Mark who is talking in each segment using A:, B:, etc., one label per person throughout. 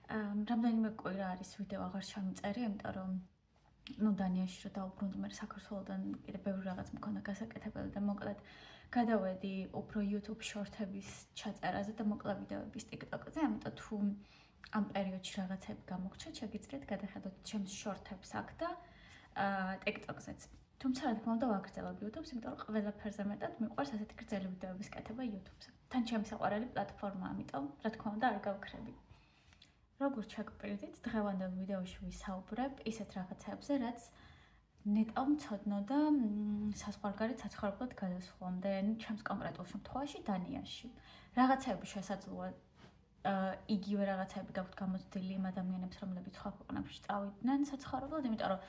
A: რამდენიმე კვირა არის ვიდეო აღარ ჩამიწერე, იმიტომ რომ დანიაში რომ დავუბრუნდი, მე საქართველოსდან კიდე ბევრი რაღაც მქონდა გასაკეთებელი და მოკლედ გადავედი უფრო YouTube short-ების ჩაწერაზე და მოკლე ვიდეოების TikTok-ზე, ამიტომ თუ ამ პერიოდში რაღაცები გამოგჩნდა, შეგიძლიათ გადახედოთ ჩემს short-ებს აქ და TikTok-ზეც. თუმცა რა თქმა უნდა ვაგრძელებ YouTube-ს, იმიტომ რომ ყველაფერზე მეტად მიყვარს ასეთი გრძელი ვიდეოების კეთება YouTube-ზე. თან ჩემი საყვარელი პლატფორმა, ამიტომ რა თქმა უნდა არ გავქრები. როგორც ჩაგპირდით, დღევანდელ ვიდეოში ვისაუბრებ ისეთ რაღაცებზე, რაც ნეტავ მცოდნო და საზღვარგარეთ საცხოვრებლად გადასვლამდე, ჩემს კონკრეტულ შემთხვევაში დანიაში. რაღაცები შესაძლოა იგივე რაღაცები გაქვთ გამოცდილი იმ ადამიანებს, რომლებიც სხვა ქვეყნებში წავიდნენ საცხოვრებლად, იმიტომ რომ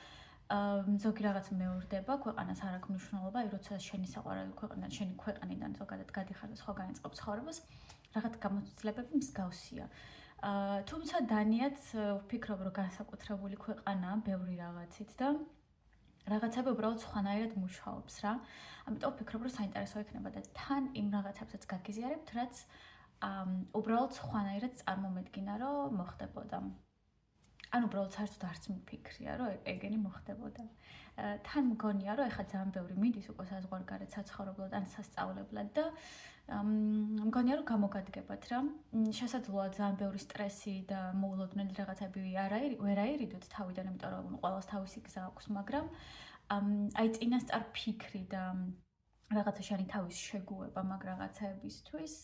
A: ზოგი რაღაც მეორდება, ქვეყანას არ აქვს მნიშვნელობა, როცა შენი საყვარელი ქვეყანიდან, შენი ქვეყნიდან ზოგადად გადიხარ და სხვაგან იწყებ ცხოვრებას, რაღაც გამოცდილებები მსგავსია. თუმცა დანიაც ვფიქრობ, რომ განსაკუთრებული ქვეყანაა ბევრი რაღაცით და რაღაცები უბრალოდ სხვანაირად მუშაობს რა. ამიტომ ვფიქრობ, რომ საინტერესო იქნება და თან იმ რაღაცებსაც გაგიზიარებთ, რაც უბრალოდ სხვანაირად წარმომედგინა, რომ მოხდებოდა. ან უბრალოდ საერთოდ არც მიფიქრია, რომ ეგენი მოხდებოდა. თან მგონია, რომ ეხლა ძალიან ბევრი მიდის უკვე საზღვარგარეთ საცხოვრებლად ან სასწავლებლად და მგონია, რომ გამოგადგებათ რა. შესაძლოა ძალიან ბევრი სტრესი და მოულოდნელი რაღაცები ვერ აირიდოთ თავიდან, იმიტომ რომ ყველას თავისი გზა აქვს, მაგრამ აი წინასწარ ფიქრი და რაღაცა შენი თავის შეგუება მაგ რაღაცებისთვის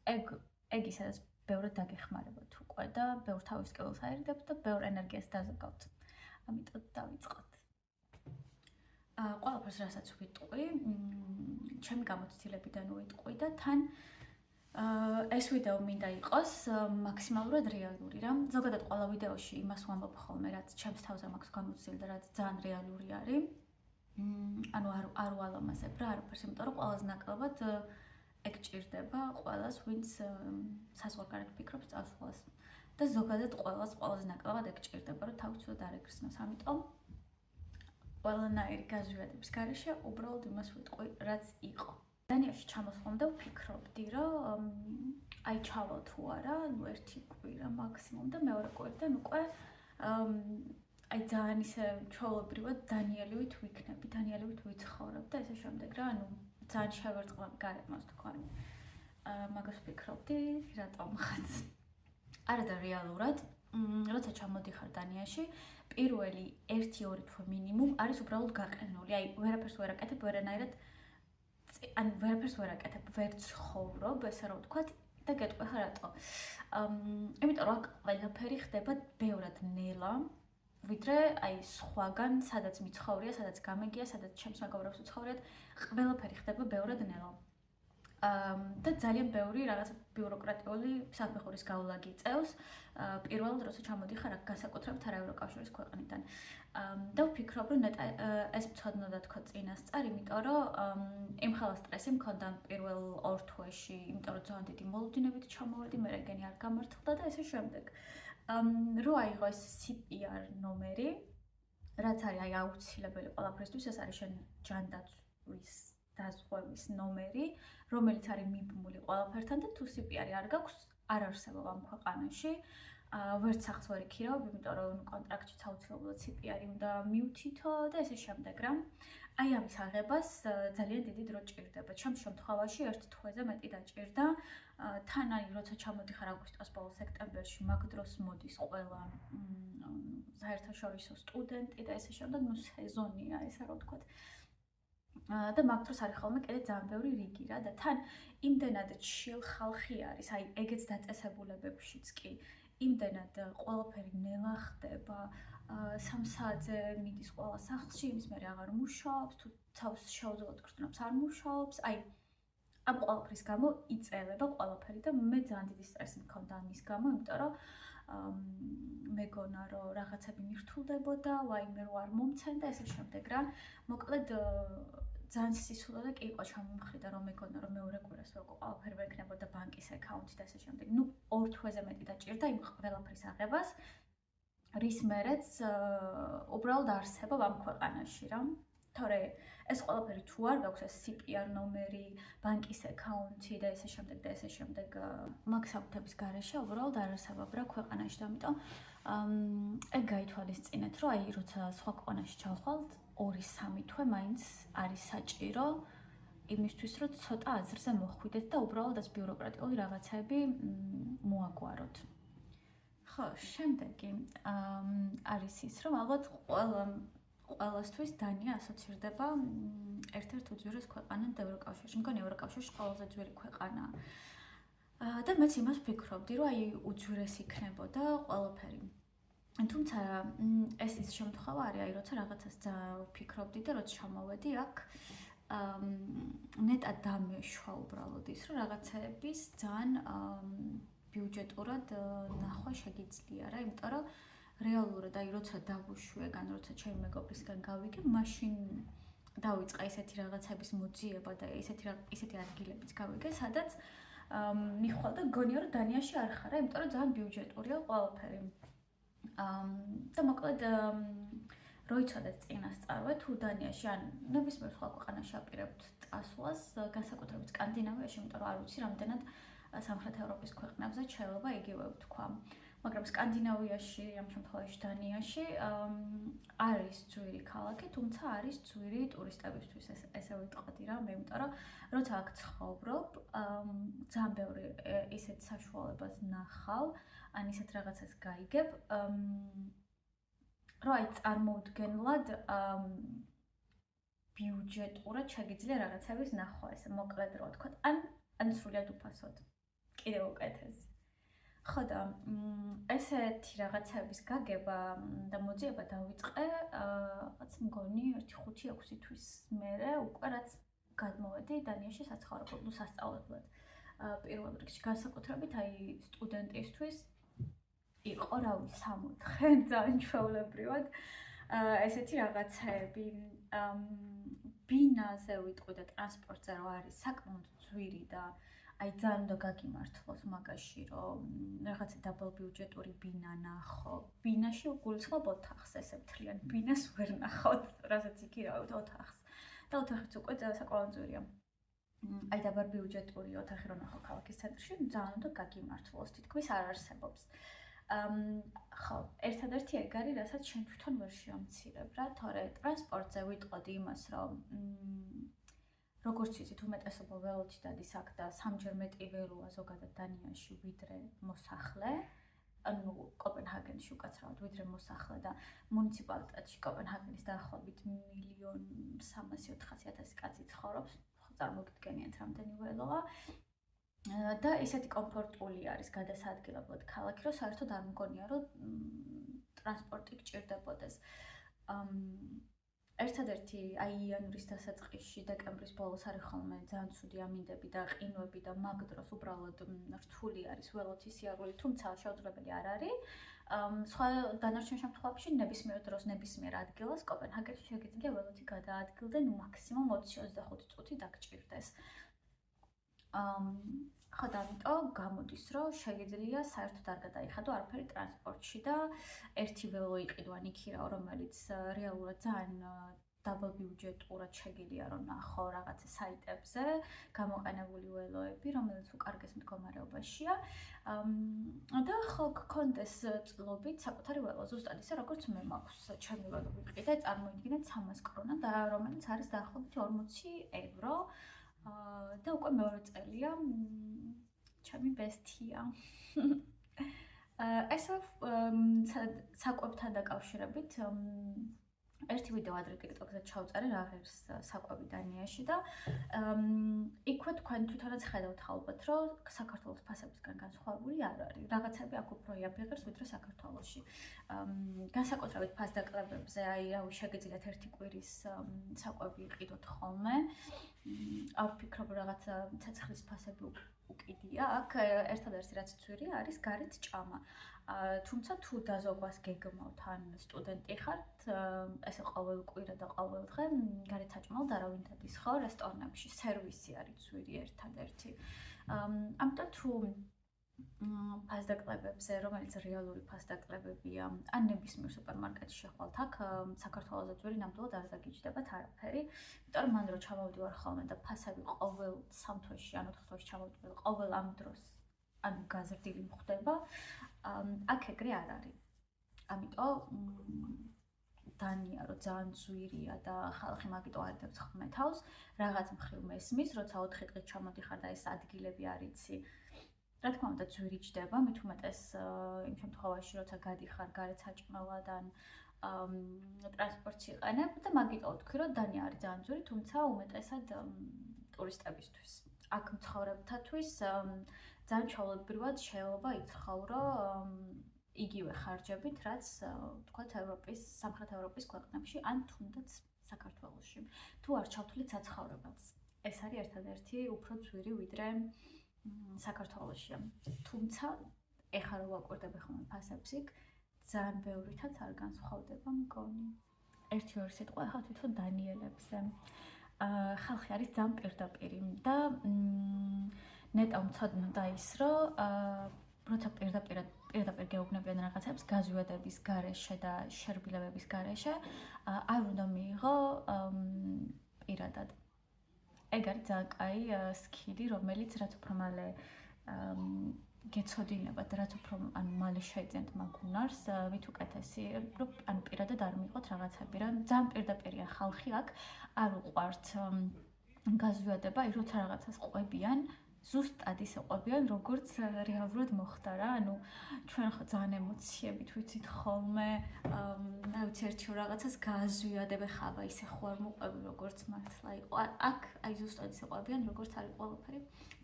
A: ეგ ისაც ბევრად დაგეხმარებათ უკვე და ბევრ თავის კილოს აირიდებთ და ბევრ ენერგიას დაზოგავთ. ამიტომ დავიწყოთ. ყველაფერს რასაც ვიტყვი, ჩემი გამოცდილებიდან ვიტყვი და თან ეს ვიდეო მინდა იყოს მაქსიმალურად რეალური რა. ზოგადად ყველა ვიდეოში იმას ვამბობ ხოლმე, რაც ჩემს თავზე მაქვს გამოცდილი და რაც ძალიან რეალური არის. ანუ არ ვალამაზებ რა არაფერს, იმიტომ რომ ყველაზე ნაკლებად ეგ ჭირდება ყველას, ვინც საზღვარგარეთ ფიქრობს წასვლას. და ზოგადად ყველაზე ნაკლებად ეგ ჭირდება, რომ თავი ცუდად არ ეგრისნოს. ამიტომ ყველანაირი გაზვიადების გარეშე უბრალოდ იმას ვიტყვი, რაც იყო. დანიაში ჩამოსვლამდე ვფიქრობდი, რომ აი ჩავალ თუ არა, ერთი კვირა მაქსიმუმ და მეორე კვირიდან უკვე აი ძალიან ისე ჩვეულებრივად დანიელივით ვიქნები, დანიელივით ვიცხოვრებ და ესე შემდეგ რა, ანუ ძალიან შევერწყმები გარემოს თქვენ. მაგას ვფიქრობდი, რატომღაც. არა და რეალურად, როცა ჩამოდიხარ დანიაში, პირველი 1-2 თვე მინიმუმ არის უბრალოდ გაყენული. აი, ვერაფერს ვერ აკეთებ, ვერანაირად ვერაფერს ვერ აკეთებ, ვერ ცხოვრობ, ესე რომ ვთქვათ, და გეტყვი ხა რატო. იმიტომ რომ აქ ყველაფერი ხდება ბევრად ნელა, ვიდრე აი სხვაგან, სადაც მიცხოვრია, სადაც გამეგია, სადაც ჩემს მეგობრებს უცხოვრიათ, ყველაფერი ხდება ბევრად ნელა. და ძალიან ბევრი რაღაც ბიუროკრატიული საფეხურის გავლა გიწევს პირველად როცა ჩამოდიხარ აქ განსაკუთრებით არა ევროკავშირის ქვეყნიდან. და ვფიქრობ, რომ ნეტა ეს მცოდნოდა თქო წინასწარ, იმიტომ რომ იმხელა სტრესი მქონდა პირველ 2 თვეში, იმიტომ რომ ძალიან დიდი მოლოდინებით ჩამოვედი, მე ეგენი არ გამართლდა და ესე შემდეგ. რო აიღო ეს CPR ნომერი, რაც არის აი აუცილებელი ყველაფრისთვის, ეს არის შენ ჯანდაცვის დაზღვევის ნომერი, რომელიც არის მიბმული ყველაფერთან და თუ CPR არ გაქვს, არ არსებობ ამ ქვეყანაში. ვერც სახს ვერ იქირავებ, იმიტომ რომ კონტრაქტშიც აუცილებლად CPR უნდა მივთითო და ესე შემდეგ რა. აი ამის აღებას ძალიან დიდი დრო ჭირდება. ჩემს შემთხვევაში 1 თვეზე მეტი დაჭირდა. თან აი როცა ჩამოდიხარ აგვისტოს ბოლოს სექტემბერში, მაგ დროს მოდის ყველა საერთაშორისო სტუდენტი და ესე შემდეგ, ნუ სეზონია ესა რა ვთქვათ. და მაგ დროს არის ხოლმე კიდე ძალიან ბევრი რიგი რა და თან იმდენად ჩილ ხალხი არის, აი ეგეც დაწესებულებებშიც კი იმდენად ყველაფერი ნელა ხდება, 3 საათზე მიდის ყველა სახლში, იმის მერე აღარ მუშაობს, თუ თავს შეუძლოდ გრძნობს არ მუშაობს, აი ამ ყველაფრის გამო იწელება ყველაფერი და მე ძალიან დიდი სტრესი მქონდა ამის გამო, იმიტომ რომ მეგონა რომ რაღაცები მირთულდებოდა, ვაიმე რო არ მომცენ და ესე შემდეგ რა. მოკლედ ძალიან სისულო და კი იყო ჩამომხრიდა რომ მეგონა რომ მეორე კვირას რო ყველაფერი ვექნებოდა ბანკის აკაუნტი და ესე შემდეგ. ნუ 2 თვეზე მეტი დაჭირდა იმ ყველაფრის აღებას, რის მერეც უბრალოდ არსებობ ამ ქვეყანაში რა. თორე ეს ყველაფერი თუ არ გაქვს ეს CPR ნომერი, ბანკის აკაუნტი და ესე შემდეგ მაგ საკუთების გარეშე უბრალოდ არ არსებობ რა ქვეყანაში და ამიტომ ეგ გაითვალისწინეთ რომ აი როცა სხვა ქვეყანაში ჩავხვალთ 2-3 თვე მაინც არის საჭირო იმისთვის რომ ცოტა აზრზე მოხვიდეთ და უბრალოდ ეს ბიუროკრატიული რაღაცები მოაგვაროთ. ხო, შემდეგი არის ის რომ ალბათ ყველასთვის დანია ასოცირდება ერთ-ერთ უძვირეს ქვეყანად ევროკავშირში. მგონი ევროკავშირში ყველაზე ძვირი ქვეყანაა. და მეც იმას ვფიქრობდი, რომ აი უძვირეს იქნებოდა ყველაფერი. თუმცა ეს ის შემთხვევა არის, აი როცა რაღაცას ვფიქრობდი და როცა ჩამოვედი აქ ნეტად დამეშვა უბრალოდ ის, რომ რაღაცების ძალიან ბიუჯეტურად ნახვა შეგიძლია რა, იმიტომ რომ რეალურად აი როცა დავუშვეგან, როცა ჩემი მეგობრისგან გავიგე, მაშინ დავიწყე ესეთი რაღაცების მოძიება და ესეთი ადგილებიც გავიგე, სადაც მიხვალ და გონია რომ დანიაში არ ხარ, იმიტომ რომ ძალიან ბიუჯეტურია ყველაფერი. და მოკლედ როიცოდეთ წინასწარვე თუ დანიაში ან ნებისმიერ სხვა ქვეყანაში აპირებთ წასვლას, განსაკუთრებით სკანდინავიაში, იმიტომ რომ არ ვიცი რამდენად სამხრეთ ევროპის ქვეყნებზე შეიძლება იგივე ვთქვა. მაგრამ სკანდინავიაში, ამ შემთხვევაში დანიაში არის ძვირი ქალაქი, თუმცა არის ძვირი ტურისტებისთვის, ესე ვიტყოდი რა, იმიტომ რომ როცა აქ ცხოვრობ, ძალიან ბევრი ისეთ საშუალებას ნახავ, ან ისეთ რაღაცას გაიგებ, რომ აი წარმოუდგენლად ბიუჯეტურად შეგიძლია რაღაცების ნახვა, ესე მოკლედ რა ვთქვა, ან სრულად უფასოდ. კიდევ უკეთესი. ხო და ესეთი რაღაცების გაგება და მოძიება დავიწყე რაც მგონი 1-5-6 თვის მერე უკვე რაც გადმოვედი დანიაში საცხოვრებლად, ну სასწავლებლად. პირველ რიგში განსაკუთრებით აი სტუდენტისთვის იყო რავი 64 ძალიან ჩვეულებრივად ესეთი რაღაცები ბინაზე ვიტყვი და ტრანსპორტზე რო არის საკმაოდ ძვირი და აი ძალიან უნდა გაგიმართლოს მაგაში რომ რაღაცა დაბალ ბიუჯეტური ბინა ნახო. ბინაში გულისხმობ ოთახს, ესე მთლიან ბინას ვერ ნახავთ, რასაც იქ ირავით ოთახს. და ოთახიც უკვე საკმაოდ ძვირია. აი დაბალ ბიუჯეტური ოთახი რო ნახო ქალაქის ცენტრში, ძალიან უნდა გაგიმართლოს, თითქმის არ არსებობს. ხო, ერთადერთი ეგ არის, რასაც შენ თვითონ ვერ შეამცირებ რა, თორე ტრანსპორტზე ვიტყოდი იმას, რომ როგორც იცით, უმეტესობა ველოთი დადის აქ და 3-ჯერ მეტი ველოა ზოგადად დანიაში ვიდრე მოსახლე, ანუ კოპენჰაგენში უკაცრავად ვიდრე მოსახლე და მუნიციპალიტეტში კოპენჰაგენის დაახლოებით 1,300,000 კაცი ცხოვრობს, ხო წარმოგიდგენიათ რამდენი ველოა. და ისეთი კომფორტული არის გადასაადგილებლად ქალაქი, რომ საერთოდ არ მგონია, რომ ტრანსპორტი გჭირდებოდეს. ერთადერთი აი იანვრის დასაწყისში დეკემბრის ბოლოს არის ხოლმე ძალიან ცუდი ამინდები და ყინვები და მაგ დროს უბრალოდ რთული არის ველოთი სიარული, თუმცა შეუძლებელი არ არის. სხვა დანარჩენ შემთხვევებში ნებისმიერ დროს ნებისმიერ ადგილას კოპენჰაგენში შეგიძლია ველოთი გადაადგილდე, ნუ მაქსიმუმ 20-25 წუთი დაგჭირდეს. ხო და ამიტომ გამოდის, რომ შეგიძლია საერთოდ არ გადაიხადო არაფერი ტრანსპორტში და ერთი ველო იყიდო ან იქირაო, რომელიც რეალურად ძალიან დაბალ ბიუჯეტურად შეგიძლია რომ ნახო რაღაცა საიტებზე, გამოყენებული ველოები, რომელიც უკარგეს მდგომარეობაშია. და ხო გქონდეს წლობით საკუთარი ველო, ზუსტად ისე როგორც მე მაქვს, ჩემი ველო ვიყიდე, წარმოიდგინეთ 300 კრონა და რომელიც არის დაახლოებით 40 евро. და უკვე მეორე წელია ჩემი ბესტია. ესე საკვებთან დაკავშირებით ერთი ვიდეო ადრე TikTok-ზე ჩავწერე რა ღირს საკვები დანიაში და იქვე თქვენ თვითონაც ხედავთ ალბათ რომ საქართველოს ფასებისგან განსხვავებული არ არის. რაღაცები აქ უფრო იაფიღებს ვიდრე საქართველოში. განსაკუთრებით ფასდაკლებებზე აი რავი შეგიძლიათ ერთი კვირის საკვები იყიდოთ ხოლმე. არ ვფიქრობ რაღაცა ცეცხლის ფასები უკიდია. აქ ერთადერთი რაც ძვირი არის გარეთ ჭამა. თუმცა თუ დაზოგვას გეგმავთ ან სტუდენტი ხართ, ესე ყოველ კვირა და ყოველ დღე გარეთ საჭმელად არავინ დადის ხო რესტორნებში, სერვისი არის ძვირი ერთადერთი. ამიტომ თუ ფასდაკლებებზე, რომელიც რეალური ფასდაკლებებია, ან ნებისმიერ სუპერმარკეტში შეხვალთ აქ, საქართველოზე ძვირი ნამდვილად არ დაგიჯდებათ არაფერი. იმიტომ რომ მან რო ჩამოვდივარ ხოლმე და ფასები ყოველ 3 თვეში, ან 4 თვეში ჩამოვდივარ, ყოველ ამ დროს ანუ გაზრდილი მხდება, აქ ეგრე არ არის. ამიტომ დანია რო ძალიან ძვირია და ხალხი მაგიტო არიდებს ხოლმე თავს, რაღაც მხრივ მესმის, როცა 4 დღით ჩამოდიხარ და ეს ადგილები არ იცი. რა თქმა უნდა ძვირი ჯდება, მით უმეტეს იმ შემთხვევაში, როცა გადიხარ გარეთ საჭმელად ან ტრანსპორტს იყენებ და მაგიტო ვთქვი, რომ დანია არის ძალიან ძვირი, თუმცა უმეტესად ტურისტებისთვის. აქ მცხოვრებთათვის ძალიან ჩვეულებრივად შეიძლება იცხოვრო იგივე ხარჯებით, რაც ვთქვათ ევროპის, სამხრეთ ევროპის ქვეყნებში ან თუნდაც საქართველოში. თუ არ ჩავთვლით საცხოვრებელს. ეს არის ერთადერთი უფრო ძვირი ვიდრე საქართველოშია. თუმცა ეხლა რო ვაკვირდები ხოლმე ფასებს იქ, ძალიან ბევრითაც არ განსხვავდება მგონი. 1-2 სიტყვა ახლა თვითონ დანიელებზე. ხალხი არის ძალიან პირდაპირი და ნეტა მცოდნოდა ის, რომ როცა პირდაპირ გეუბნებიან რაღაცებს გაზვიადების გარეშე და შერბილებების გარეშე, არ უნდა მიიღო პირადად. ეგ არის ძალიან კაი სკილი, რომელიც რაც უფრო მალე გეცოდინებათ, რაც უფრო მალე შეიძენთ მაგ უნარს, მით უკეთესი, რომ ანუ პირადად არ მიიღოთ რაღაცები, რა ძალიან პირდაპირია ხალხი აქ, არ უყვართ გაზვიადება, როცა რაღაცას ყვებიან, ზუსტად ისე ყვებიან, როგორც რეალურად მოხდა რა, ანუ ჩვენ ხო ძალიან ემოციებით ვიცით ხოლმე, რა ვიცი, ერთი რაღაცას გააზვიადებ ხავა, ისე ხო არ მოყვები, როგორც მართლა იყო. აქ აი ზუსტად ისე ყვებიან, როგორც არის ყველაფერი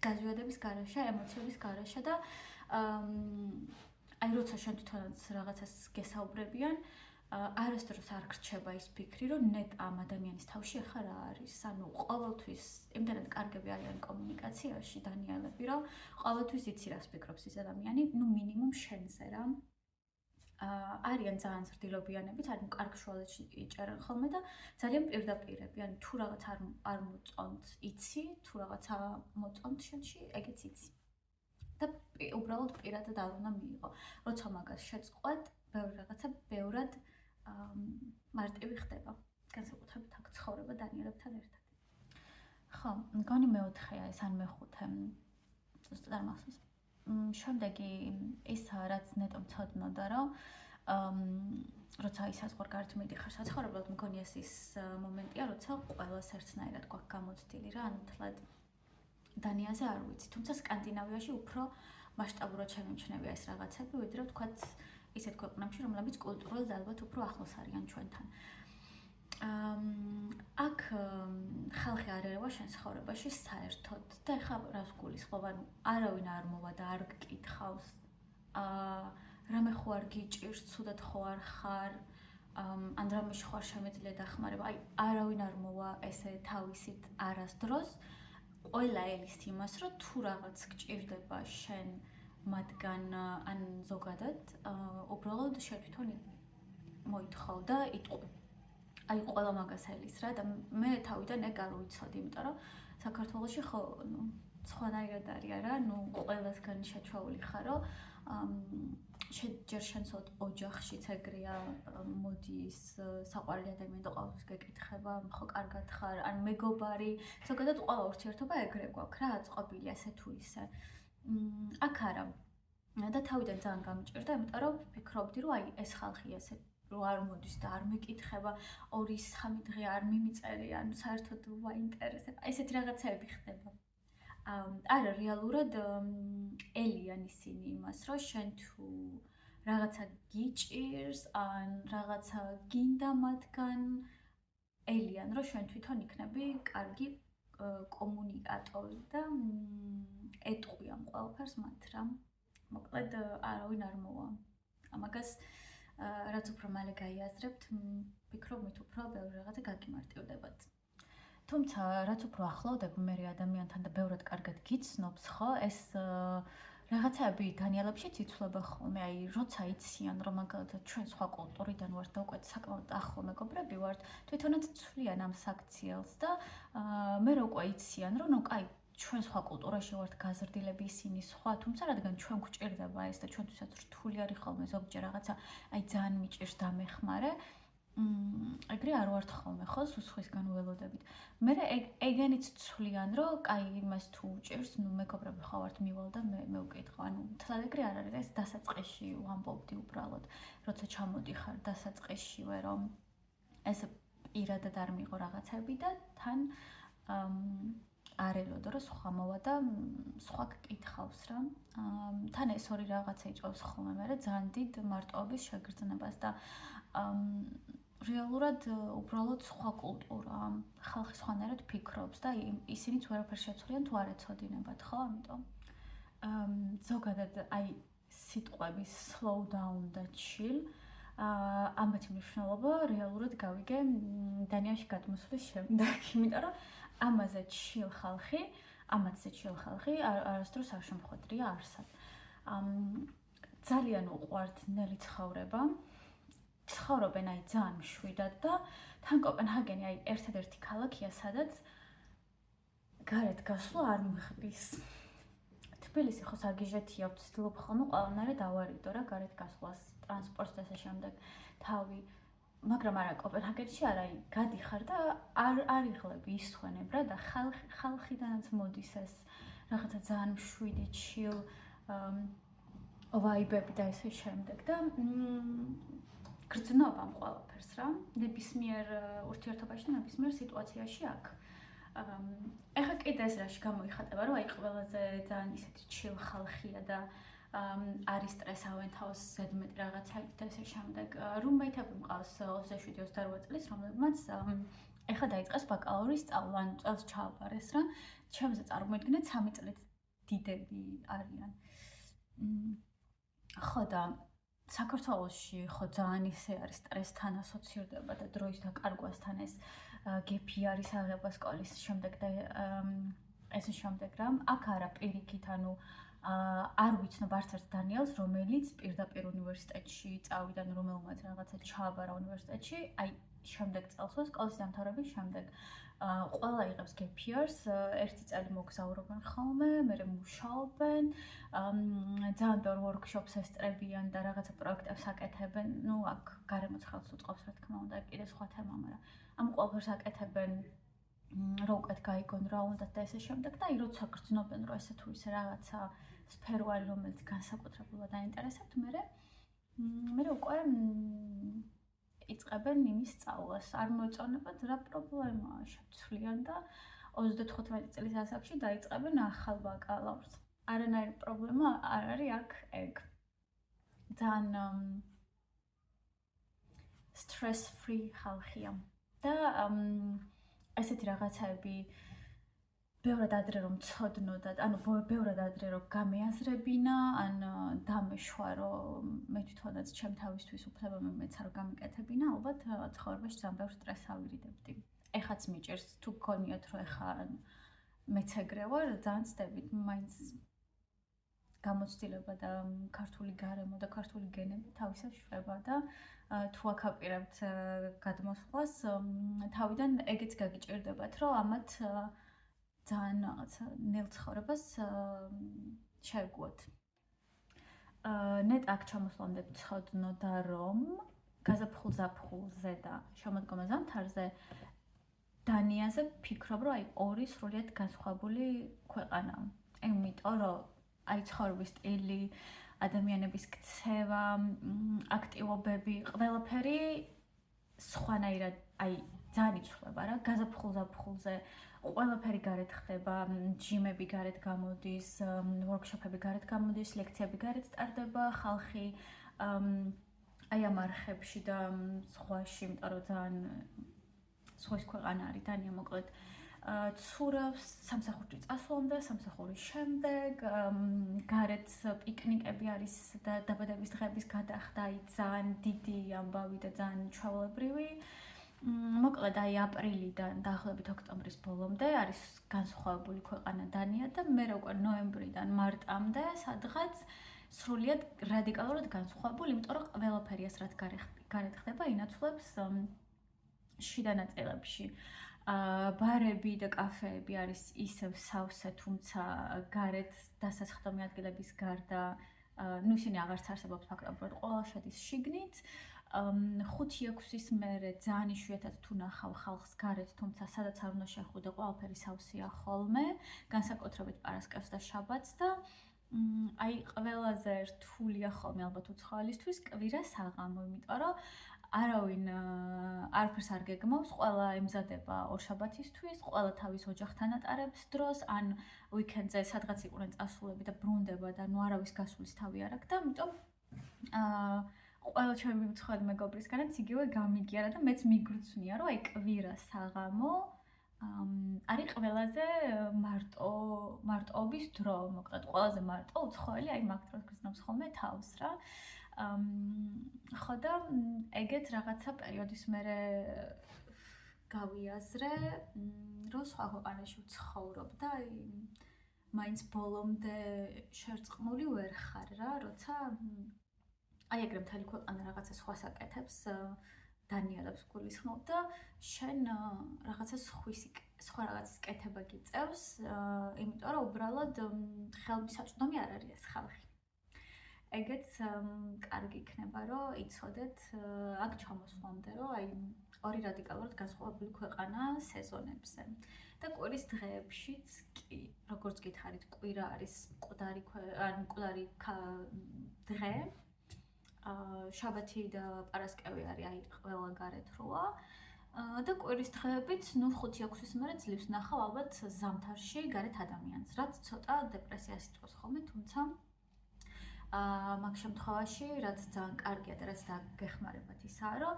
A: გაზვიადების გარეშე, ემოციების გარეშე და აი როცა შენ თვითონაც რაღაცას გესაუბრებიან, არასდროს არ გრჩება ის ფიქრი, რომ ნეტ ამ ადამიანის თავში ახლა რა არის. ანუ ყოველთვის იმდენად კარგები არიან კომუნიკაციაში დანიელები, რომ ყოველთვის იცი რას ფიქრობს ის ადამიანი, ნუ მინიმუმ შენზე რა. არიან ძალიან ზრდილობიანებიც, ანუ კარგ შუალედში იჭერენ ხოლმე და ძალიან პირდაპირები, ანუ თუ რაღაც არ მოწონთ, იცი, თუ რაღაცა მოწონთ შენში, ეგეც იცი. და უბრალოდ პირადად არ უნდა მიიღო. როცა მაგას შეწყვეტ, ბევრი რაღაცა ბევრად მარტივი ხდება. განსაკუთრებით აქ ცხოვრება დანიელებთან ერთად. ხო, მგონი მეოთხეა ეს ან მეხუთე. ზუსტად არ მახსოვს. შემდეგი ის რაც ნეტო მცოდნოდა, რომ როცა ის საზღვარგარეთ მიდიხარ საცხოვრებლად, მგონი ეს ის მომენტია, როცა ყველას ერთნაირად გვაქვს გამოცდილი რა, ანუ თლად დანიაზე არ ვიცი, თუმცა სკანდინავიაში უფრო მასშტაბურად შემიმჩნევია ეს რაღაცები, ვიდრე ვთქვათ ისეთ ქვეყნებში, რომლებიც კულტურულად ალბათ უფრო ახლოს არიან ჩვენთან. აქ ხალხი არ ერევა შენ ცხოვრებაში საერთოდ და ეხლა რას გულისხმობ, ანუ არავინ არ მოვა და არ გკითხავს, რამე ხო არ გიჭირს, ცუდად ხო არ ხარ, ან რამეში ხო არ შემეძლია დახმარება, აი არავინ არ მოვა ესე თავისით არასდროს. ყველა ელის იმას, რომ თუ რაღაც გჭირდება შენ მათგან ან ზოგადად, უბრალოდ შენ თვითონ მოითხოვ და იტყვი. აი ყველა მაგას ელის რა და მე თავიდან ეგ არ ვიცოდი, იმიტომ რომ საქართველოში ხო, ნუ სხვანაირად არის არა, ნუ ყველასგან შეჩვეული ხარ, რომ ჯერ შენ ცოტ ოჯახშიც ეგრეა, მოდის საყვარელი ადამიანი და ყოველთვის გეკითხება, ხო კარგად ხარ, ან მეგობარი, ზოგადად ყველა ურთიერთობა ეგრე გვაქვს რა, აწყობილი ასე თუ ისე. აქ არა. და თავიდან ძალიან გამიჭირდა, იმიტომ რომ ვფიქრობდი, რომ აი ეს ხალხი ესე რო არ მოდის და არ მეკითხება 2-3 დღე არ მიმიწერი, ანუ საერთოდ ვაინტერესებ. ესეთი რაღაცები ხდება. არა რეალურად ელიან ისინი იმას, რომ შენ თუ რაღაცა გიჭირს, ან რაღაცა გინდა მათგან, ელიან, რომ შენ თვითონ იქნები კარგი კომუნიკატორი და ეტყვიან ყველაფერს მათ რა. მოკლედ არავინ არ მოვა. ამაგას რაც უფრო მალე გაიაზრებთ, ვფიქრობ მით უფრო ბევრი რაღაცა გაგიმარტივდებათ. თუმცა რაც უფრო ახლოვდებ მე ადამიანთან და ბევრად კარგად გიცნობს, ხო, ეს რაღაცები დანიელებში იცვლება ხოლმე, აი როცა იციან, რომ მაგალითად ჩვენ სხვა კულტურიდან ვართ და უკვე საკმაოდ ახლო მეგობრები ვართ, თვითონაც ცვლიან ამ საქციელს და მე რო უკვე იციან, რომ ნუ კაი ჩვენ სხვა კულტურაში ვართ გაზრდილები, ისინი სხვა, თუმცა რადგან ჩვენ გვჭირდება ეს და ჩვენთვისაც რთული არის ხოლმე ზოგჯერ რაღაცა, აი ძალიან მიჭირს დამეხმარე, ეგრე არ ვართ ხოლმე ხო სხვისგან ველოდებით. მე ეგენიც ცვლიან, რომ კაი იმას თუ უჭირს, ნუ მეგობრები ხო ვართ მივალ და მე უკითხო. ანუ თლად ეგრე არ არის, ეს დასაწყისში ვამბობდი უბრალოდ, როცა ჩამოდიხარ დასაწყისშივე, რომ ეს პირადად არ მიიღო რაღაცები და თან არ ელოდო, რომ სხვა მოვა და სხვა გკითხავს რა. თან ეს ორი რაღაცა იწვევს ხოლმე მე ძალიან დიდ მარტოობის შეგრძნებას და რეალურად უბრალოდ სხვა კულტურა, ხალხი სხვანაირად ფიქრობს და ისინიც ვერაფერს შეცვლიან თუ არ ეცოდინებათ, ხო? ამიტომ ზოგადად აი სიტყვების slow down და chill ამათი მნიშვნელობა რეალურად გავიგე დანიაში გადმოსვლის შემდეგ, იმიტომ რომ ამაზე chill ხალხი არასდროს არ შემხვედრია არსად. ძალიან უყვართ ნელი ცხოვრება. ცხოვრობენ აი ძალიან მშვიდად და თან კოპენჰაგენი აი ერთადერთი ქალაქია, სადაც გარეთ გასვლა არ მიხდის. თბილისი ხო საგიჟეთია, ვცდილობ ხოლმე ყველანაირად დავარიდო რა გარეთ გასვლას, ტრანსპორტს და ასე შემდეგ თავი. მაგრამ არა კოპენჰაგენში არა, აი გადიხარ და არ იღლები ისვენებ რა და ხალხიდანაც მოდის ეს რაღაცა ძალიან მშვიდი chill ვაიბები და ესე შემდეგ და გრძნობ ამ ყველაფერს რა. ნებისმიერ ურთიერთობაში, ნებისმიერ სიტუაციაში აქ. ეხლა კიდე ეს რაში გამოიხატება, რომ აი ყველაზე ძალიან ისეთი chill ხალხია და არის სტრესავენ თავს ზედმეტი რაღაცებით და ესე შემდეგ. რუმეითები მყავს 27-28 წლის, რომლებმაც ეხლა დაიწყეს ბაკალავრის სწავლა, ანუ წელს ჩააბარეს რა. ჩემზე წარმოიდგინეთ 3 წლით დიდები არიან. ხო და საქართველოში ხო ძალიან ისე არის სტრესთან ასოცირდება და დროის დაკარგვასთან ეს გეფი არის აღება სკოლის შემდეგ და ეს შემდეგ რა. აქ არა პირიქით, ანუ არ ვიცნობ არც ერთ დანიელს, რომელიც პირდაპირ უნივერსიტეტში წავიდა, რომელმაც რაღაცა ჩააბარა უნივერსიტეტში, აი შემდეგ წელსვე სკოლის დამთავრების შემდეგ. ყველა იღებს gap years, ერთი წელი მოგზაურობენ ხოლმე, მერე მუშაობენ, ძალიან ბევრ workshops ესწრებიან და რაღაცა პროექტებს აკეთებენ. ნუ აქ გარემოც ხელს უწყობს, რა თქმა უნდა, კიდე სხვა თემა, მაგრამ ამ ყველაფერს აკეთებენ რა უკეთ გაიგონ რა უნდა და ესე შემდეგ და აი როცა გრძნობენ რომ ესე თუ ისე რაღაცა სფერო არის რომელიც განსაკუთრებულად აინტერესებთ, მე უკვე იწყებენ იმის სწავლას. არ მოეწონებათ რა პრობლემაა, შეცვლიან და 35 წლის ასაკში დაიწყებენ ახალ ბაკალავრს. არანაირი პრობლემა არ არის აქ ეგ. ძალიან stress free ხალხია და ესეთი რაღაცები ბევრად ადრე რომ ცოდნო და ანუ ბევრად ადრე რომ გამეაზრებინა, ან დამეშვა რომ მე თვითონაც ჩემ თავისთვის უფლება მეცა რომ გამეკეთებინა, ალბათ ცხოვრებაში ძალიან ბევრ სტრესს ავირიდებდი. ეხაც მიჭირს თუ გქონიათ რომ ეხა მეც ეგრე ვარ, ძალიან ცდებით, მაინც გამოცდილება და ქართული გარემო და ქართული გენები თავისად შვება და თუ აკაპირებთ გადმოსვლას, თავიდან ეგეც გაგიჭირდებათ, რომ ამათ ძალიან რაღაცა ნელ ცხოვრებას შეგუოთ. ნეტ აქ ჩამოსვლამდე ვცოდნო და რომ გაზაფხულ-ზაფხულზე და შემოდგომა ზამთარზე დანიაზე ფიქრობ, რომ აი ორი სრულიად განსხვავებული ქვეყანაა. იმიტომ რომ აი ცხოვრების სტილი, ადამიანების ქცევა, აქტივობები, ყველაფერი სხვანაირად აი ძალიან იცვლება რა. გაზაფხულ-ზაფხულზე ყველაფერი გარეთ ხდება, ჯიმები გარეთ გამოდის, ვორქშოპები გარეთ გამოდის, ლექციები გარეთ ტარდება, ხალხი აი ამ არხებში და სხვაში, იმიტომ რომ ძალიან სხვის ქვეყანა არის დანია, მოკლედ ცურავს სამსახურში წასვლამდე, სამსახურის შემდეგ, გარეთ პიკნიკები არის და დაბადების დღეების გადახდა, აი ძალიან დიდი ამბავი და ძალიან ჩვეულებრივი. მოკლედ აი აპრილიდან დაახლოებით ოქტომბრის ბოლომდე არის განსხვავებული ქვეყანა დანია და მე უკვე ნოემბრიდან მარტამდე სადღაც სრულიად რადიკალურად განსხვავებული, იმიტომ რომ ყველაფერი ეს რაც გარეთ ხდება, ინაცვლებს შიდა ნაწილებში. ბარები და კაფეები არის ისევ სავსე, თუმცა გარეთ დასასხდომი ადგილების გარდა ისინი აღარც არსებობს ფაქტობრივად ყველა შედის შიგნით. 5-6-ის მერე ძალიან იშვიათად თუ ნახავ ხალხს გარეთ, თუმცა სადაც არ უნდა შეხვიდე, ყველაფერი სავსეა ხოლმე, განსაკუთრებით პარასკევს და შაბათს და აი ყველაზე რთულია ხოლმე ალბათ უცხოელისთვის კვირა საღამო, იმიტომ რომ არავინ არაფერს არ გეგმავს, ყველა ემზადება ორშაბათისთვის, ყველა თავის ოჯახთან ატარებს დროს, ან უიკენდზე სადღაც იყვნენ წასულები და ბრუნდება და არავის გასulis თავი არ აქვს და ამიტომ ყველა ჩემი უცხოელი მეგობრისგანაც იგივე გამიგიარა და მეც მიგრძვნია, რომ აი კვირა საღამო არის ყველაზე მარტოობის დრო, მოკლედ ყველაზე მარტო უცხოელი აი მაგ დროს გრძნობს ხოლმე თავს რა. ხო და ეგეთ რაღაცა პერიოდის მერე გავიაზრე, რომ სხვა ქვეყანაში ვცხოვრობ და მაინც ბოლომდე შერწყმული ვერ ხარ რა, როცა აი ეგრე მთელი ქვეყანა რაღაცა სხვას აკეთებს, დანიელებს გულისხმობ და შენ რაღაცა სხვა რაღაცის კეთება გიწევს, იმიტომ რომ უბრალოდ ხელმისაწვდომი არ არის ეს ხალხი. ეგეც კარგი იქნება, რომ იცოდეთ აქ ჩამოსვლამდე, რომ აი ორი რადიკალურად განსხვავებული ქვეყანა სეზონებზე. და კვირის დღეებშიც კი, როგორც გითხარით, კვირა არის მკვდარი დღე. შაბათი და პარასკევი არის აი ყველა გარეთ როა. და კვირის დღეებიც, 5-6-ის მერე ძლივს ნახავ ალბათ ზამთარში გარეთ ადამიანს, რაც ცოტა დეპრესიას იწვევს ხოლმე, თუმცა მაგ შემთხვევაში, რაც ძალიან კარგია და რაც დაგეხმარებათ ისაა, რომ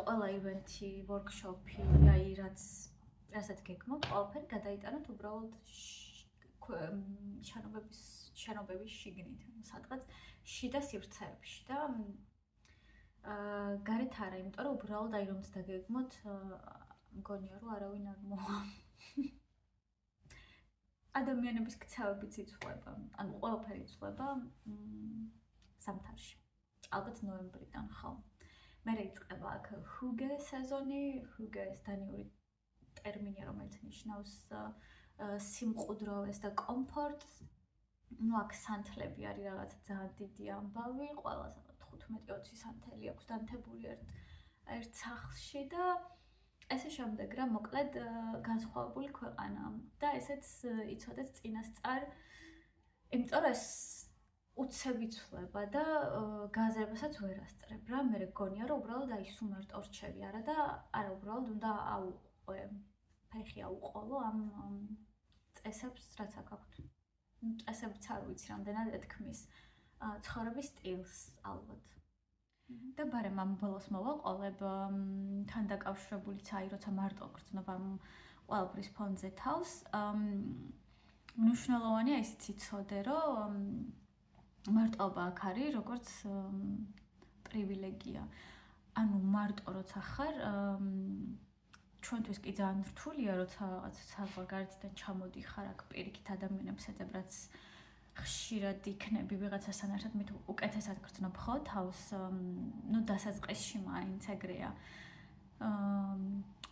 A: ყველა ივენთი, ვორქშოპი, აი რასაც გეგმობთ, ყველაფერი გადაიტანოთ უბრალოდ შენობების შიგნით, სადღაც შიდა სივრცეებში და გარეთ არა, იმიტომ რომ უბრალოდ აი რომც დაგეგმოთ, მგონია რომ არავინ არ მოვა. ადამიანების ქცევებიც იცვლება, ანუ ყველაფერი იცვლება ზამთარში. ალბათ ნოემბრიდან ხო. მერე იწყება აქ ჰუგე სეზონი, ჰუგე ეს დანიური ტერმინია, რომელიც ნიშნავს სიმყუდროვეს და კომფორტს. აქ სანთლები არის რაღაცა ძალიან დიდი ამბავი, ყველას 15-20 სანთელი აქვს დანთებული ერთ სახლში და ესე შემდეგ რა მოკლედ განსხვავებული ქვეყანა და ესეც იცოდეთ წინასწარ, იმიტომ რომ ეს უცებ იცვლება და გაზრებასაც ვერ ასწრებ რა, მე გონია რომ უბრალოდ აი სუმარტო რჩევი არა და არა უბრალოდ უნდა აუყვე, ფეხი აუყოლო ამ წესებს რაც აქ აქვთ. წესებიც არ ვიცი რამდენად ეთქმის ცხოვრების სტილს ალბათ. და ბარემ ამ ბოლოს მოვაყოლებ თან დაკავშირებულიც აი როცა მარტო გრძნობ ამ ყველაფრის ფონზე თავს, მნიშვნელოვანია ისიც იცოდე, რომ მარტოობა აქ არის როგორც პრივილეგია. ანუ მარტო როცა ხარ, ჩვენთვის კი ძალიან რთულია, როცა რაღაც საზღვარგარეთიდან ჩამოდიხარ აქ პირიქით ადამიანებს ეძებ, რაც ხშირად იქნები ვიღაცასთან ერთად მით უკეთესად გრძნობ ხო თავს, დასაწყისში მაინც ეგრეა.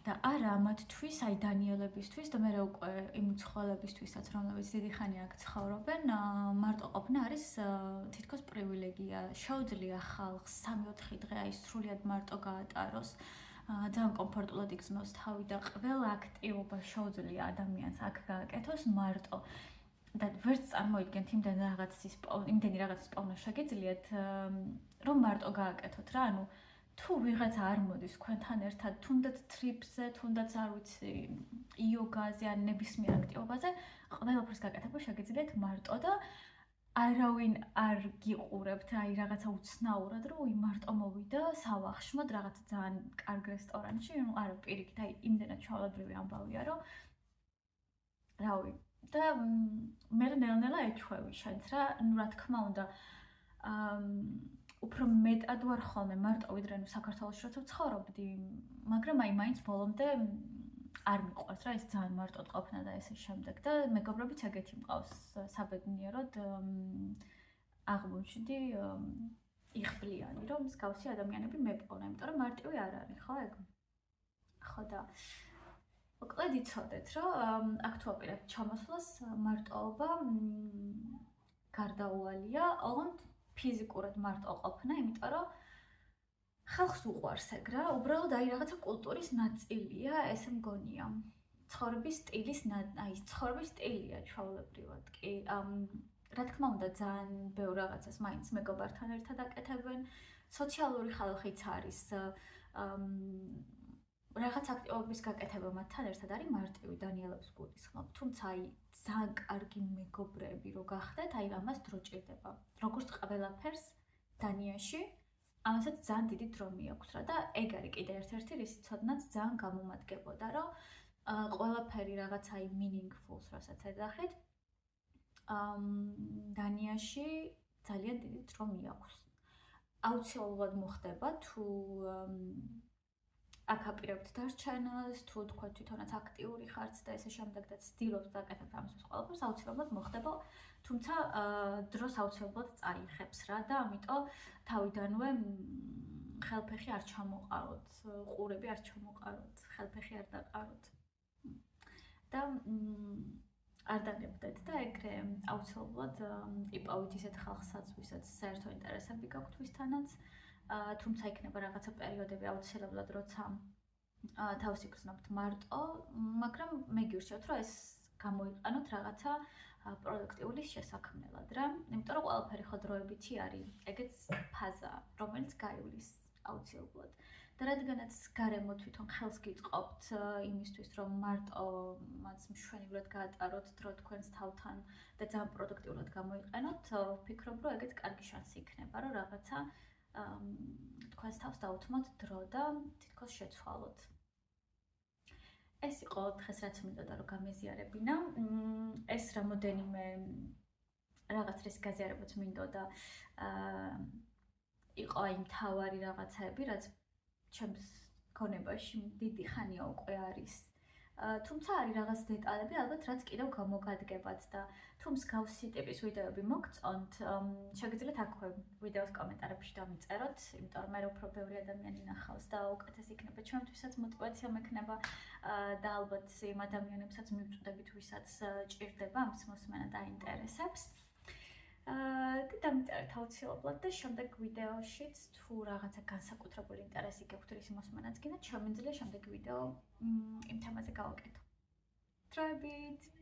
A: და არა მათთვის, აი დანიელებისთვის და მე უკვე იმ უცხოელებისთვისაც, რომლებიც დიდი ხანი აქ ცხოვრობენ, მარტო ყოფნა არის თითქოს პრივილეგია. შეუძლია ხალხს 3-4 დღე აი სრულიად მარტო გაატაროს. ძალიან კომფორტულად იგრძნოს თავი და ყველა აქტივობა შეუძლია ადამიანს აქ გააკეთოს მარტო. და ვერც წარმოიდგენთ იმდენი რაღაცის პოვნა შეგიძლიათ, რომ მარტო გააკეთოთ რა, ანუ თუ ვიღაცა არ მოდის თქვენთან ერთად, თუნდაც ტრიპზე, თუნდაც არ ვიცი, იოგაზე ან ნებისმიერ აქტივობაზე, ყველაფერს გაკეთება შეგიძლიათ მარტო და არავინ არ გიყურებთ, აი რაღაცა უცნაურად, რომ მარტო მოვიდა სავახშმოდ რაღაცა ძალიან კარგ რესტორანში, არა პირიქით, აი იმდენად ჩვეულებრივი ამბავია, რომ რავი და მე ნელ-ნელა ეჩვევი შენს რა, რა თქმა უნდა, უფრო მეტად ვარ ხოლმე მარტო ვიდრე საქართველოში როცა ვცხოვრობდი, მაგრამ აი მაინც ბოლომდე არ მიყვარს რა ეს ძალიან მარტოდ ყოფნა და ესე შემდეგ და მეგობრებიც ეგეთი მყავს საბედნიეროდ აღმოჩნდი იღბლიანი რომ მსგავსი ადამიანები მეპოვნა, იმიტომ რომ მარტივი არ არის ხო ეგ. ხო და მოკლედ იცოდეთ, რომ აქ თუ აპირებთ ჩამოსვლას მარტოობა გარდაუვალია, ოღონდ ფიზიკურად მარტო ყოფნა, იმიტომ რომ ხალხს უყვარს ეგ რა, უბრალოდ აი რაღაცა კულტურის ნაწილია, ესე მგონია. ცხოვრების სტილია ჩვეულებრივად კი. რა თქმა უნდა, ძალიან ბევრ რაღაცას მაინც მეგობართან ერთად აკეთებენ. სოციალური ხალხიც არის რაღაც აქტივობის გაკეთება მათთან ერთად არის მარტივი დანიელებს გულისხმობ. თუმცა აი ძალიან კარგი მეგობრები რო გახდეთ, აი ამას დრო ჭირდება. როგორც ყველაფერს დანიაში, ამასაც ძალიან დიდი დრო მიაქვს რა და ეგ არის კიდე ერთ-ერთი რის ცოდნაც ძალიან გამომადგებოდა, რომ ყველაფერი რაღაც აი meaningful-ს რასაც ეძახით, დანიაში ძალიან დიდი დრო მიაქვს. აუცილებლად მოხდება თუ აქ აპირებთ დარჩენას, თუ თქვა თვითონაც აქტიური ხართ და ესე შემდეგ და ცდილობთ დაკეთებთ ამისთვის ყველაფერს, აუცილებლად მოხდება, თუმცა დროს აუცილებლად წაიღებს რა და ამიტომ თავიდანვე ხელფეხი არ ჩამოყაროთ, ყურები არ ჩამოყაროთ, ხელფეხი არ დაყაროთ. და არ დაგებდეთ და ეგრე აუცილებლად იპოვით ისეთ ხალხსაც, ვისაც საერთო ინტერესები გაქვთ ვისთანაც, თუმცა იქნება რაღაცა პერიოდები აუცილებლად, როცა თავს იგრძნობთ მარტო, მაგრამ მე გირჩევთ, რომ ეს გამოიყენოთ რაღაცა პროდუქტიული შესაქმნელად რა, იმიტომ რომ ყველაფერი ხო დროებითი არის, ეგეც ფაზა, რომელიც გაივლის აუცილებლად. და რადგანაც გარემო თვითონ ხელს გიწყობთ იმისთვის, რომ მარტო მას მშვენივრად გაატაროთ დრო თქვენს თავთან და ძალიან პროდუქტიულად გამოიყენოთ, ვფიქრობ, რომ ეგეც კარგი შანსი იქნება, რომ რაღაცა თქვენს თავს დაუთმოთ დრო და თითქოს შეცვალოთ. ეს იყო დღეს რაც მინდოდა რომ გამეზიარებინა. ეს რამოდენიმე რაღაც რის გაზიარებაც მინდოდა იყო აი მთავარი რაღაცები, რაც ჩემს ქონებაში დიდი ხანია უკვე არის. თუმცა არის რაღაც დეტალები, ალბათ რაც კიდევ გამოგადგებათ და თუ მსგავსი ტიპის ვიდეოები მოგწონთ, შეგიძლიათ აქვე ვიდეოს კომენტარებში დამიწეროთ, იმიტომ რომ მე უფრო ბევრი ადამიანი ნახავს და უკეთეს იქნება ჩემთვისაც მოტივაცია მექნება და ალბათ იმ ადამიანებსაც მივწვდებით, ვისაც ჭირდება ამის მოსმენა და აინტერესებს. და დამიწერეთ აუცილებლად და შემდეგ ვიდეოშიც თუ რაღაცა განსაკუთრებული ინტერესი გაქვთ რის მოსმენაც გინდათ, შემიძლია შემდეგი ვიდეო იმ თემაზე გავაკეთო. დროებით!